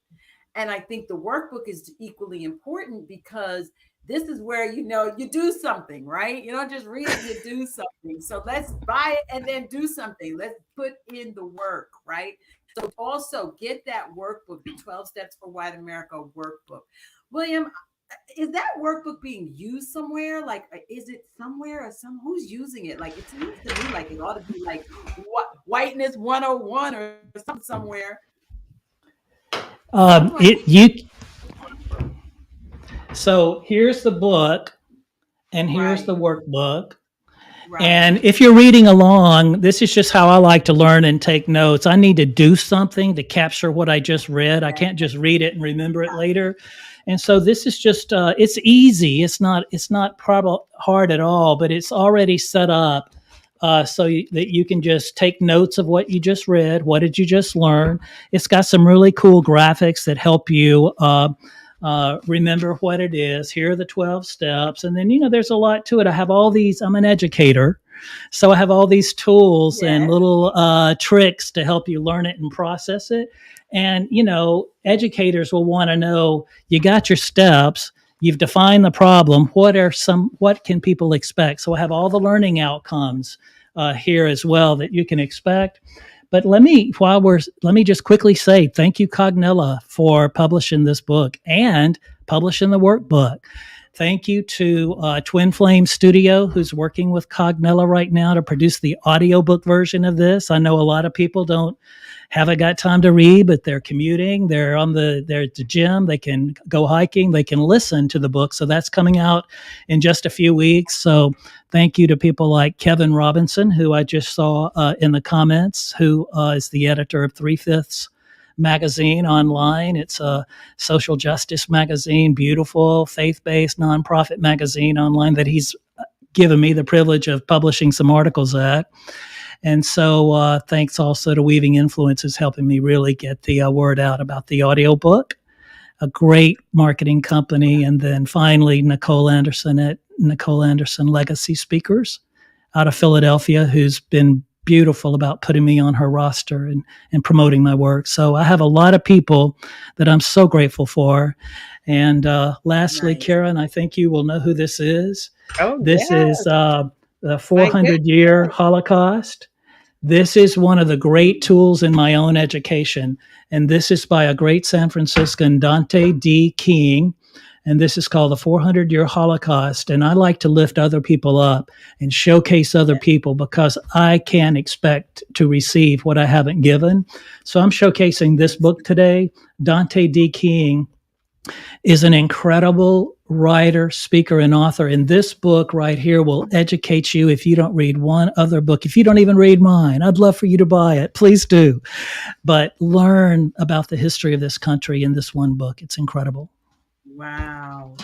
And I think the workbook is equally important because this is where you do something, right? You don't just read it, you do something. So let's buy it and then do something. Let's put in the work, right? So also get that workbook, the 12 Steps for White America workbook. William, is that workbook being used somewhere? Like, is it somewhere or who's using it? Like, it seems to me like it ought to be like whiteness 101 or something somewhere. So here's the book, and here's Right. the workbook. Right. And if you're reading along, this is just how I like to learn and take notes. I need to do something to capture what I just read. I can't just read it and remember it later. And so this is just it's easy. It's not probably hard at all, but it's already set up that you can just take notes of what you just read. What did you just learn? It's got some really cool graphics that help you remember what it is. Here are the 12 steps. And then, there's a lot to it. I'm an educator. So I have all these tools and little tricks to help you learn it and process it. And, educators will want to know, you got your steps, you've defined the problem. What can people expect? So I have all the learning outcomes here as well that you can expect. But let me just quickly say thank you, Cognella, for publishing this book and publishing the workbook. Thank you to Twin Flame Studio, who's working with Cognella right now to produce the audiobook version of this. I know a lot of people haven't got time to read, but they're commuting, they're at the gym, they can go hiking, they can listen to the book. So that's coming out in just a few weeks. So thank you to people like Kevin Robinson, who I just saw in the comments, who is the editor of 3/5 magazine online. It's a social justice magazine, beautiful, faith-based nonprofit magazine online that he's given me the privilege of publishing some articles at. And so thanks also to Weaving Influences helping me really get the word out about the audiobook, a great marketing company. And then finally, Nicole Anderson at Nicole Anderson Legacy Speakers out of Philadelphia, who's been beautiful about putting me on her roster and promoting my work. So I have a lot of people that I'm so grateful for. And lastly, nice. Karen, I think you will know who this is. Oh, this yes. is the 400-year Holocaust. This is one of the great tools in my own education. And this is by a great San Franciscan, Dante D. King. And this is called the 400-year Holocaust. And I like to lift other people up and showcase other people because I can't expect to receive what I haven't given. So I'm showcasing this book today. Dante D. King is an incredible writer, speaker, and author. And this book right here will educate you if you don't read one other book. If you don't even read mine, I'd love for you to buy it. Please do. But learn about the history of this country in this one book. It's incredible. Wow.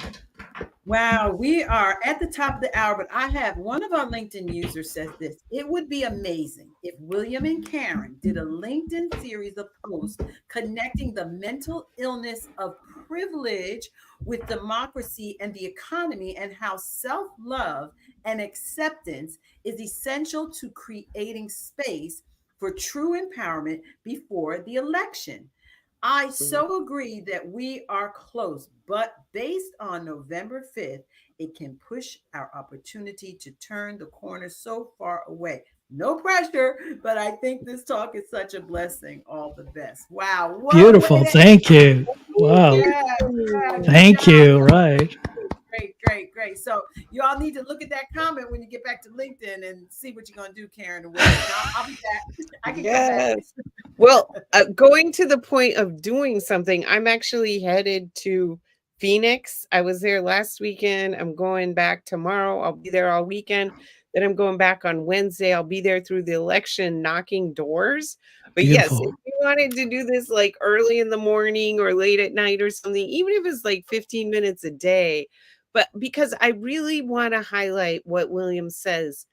We are at the top of the hour, but I have one of our LinkedIn users says this: it would be amazing if William and Karen did a LinkedIn series of posts connecting the mental illness of privilege with democracy and the economy, and how self-love and acceptance is essential to creating space for true empowerment before the election. I so agree that we are close, but based on November 5th, it can push our opportunity to turn the corner so far away. No pressure, but I think this talk is such a blessing. All the best. Wow. Beautiful. Thank you. Wow. Thank you. Right. Great. So you all need to look at that comment when you get back to LinkedIn and see what you're going to do, Karen. I'll be back. I can come back. Well, going to the point of doing something, I'm actually headed to Phoenix. I was there last weekend. I'm going back tomorrow. I'll be there all weekend. Then I'm going back on Wednesday. I'll be there through the election, knocking doors. But Beautiful. Yes, if you wanted to do this like early in the morning or late at night or something, even if it's like 15 minutes a day. But because I really want to highlight what William says,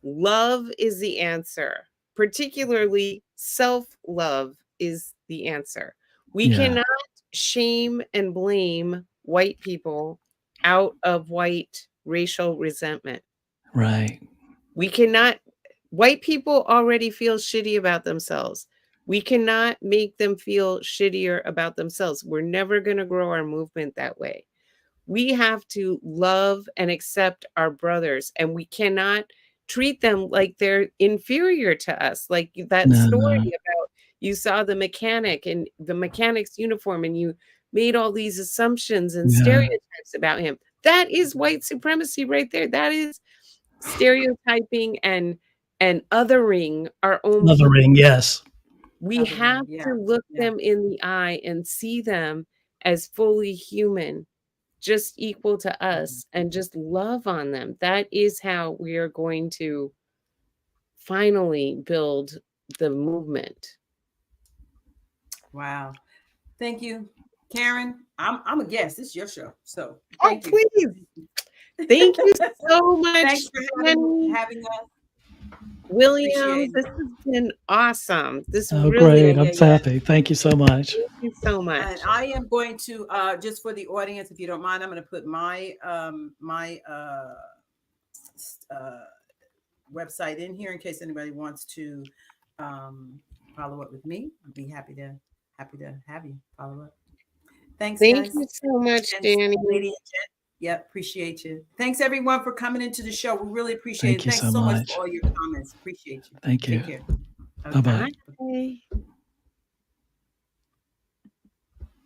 love is the answer, particularly self-love is the answer. We Yeah. cannot shame and blame white people out of white racial resentment. Right. We cannot, white people already feel shitty about themselves. We cannot make them feel shittier about themselves. We're never going to grow our movement that way. We have to love and accept our brothers, and we cannot treat them like they're inferior to us. Like that story No. about you saw the mechanic in the mechanic's uniform and you made all these assumptions and Yeah. stereotypes about him. That is white supremacy right there. That is stereotyping and othering our own Another people. ring. Yes. We have to look them in the eye and see them as fully human, just equal to us, and just love on them. That is how we are going to finally build the movement. Wow. Thank you, Karen. I'm a guest. This is your show. So thank you. Please. Thank you so much. Thanks for having us. William, this has been awesome. This really great. I'm happy. Thank you so much. Thank you so much. And I am going to just for the audience, if you don't mind, I'm going to put my website in here in case anybody wants to follow up with me. I'd be happy to have you follow up. Thanks. Thank guys. you so much, Danny. Yeah, appreciate you. Thanks everyone for coming into the show. We really appreciate it. Thanks so much for all your comments. Appreciate you. Thank you. Take care. Bye-bye. Bye.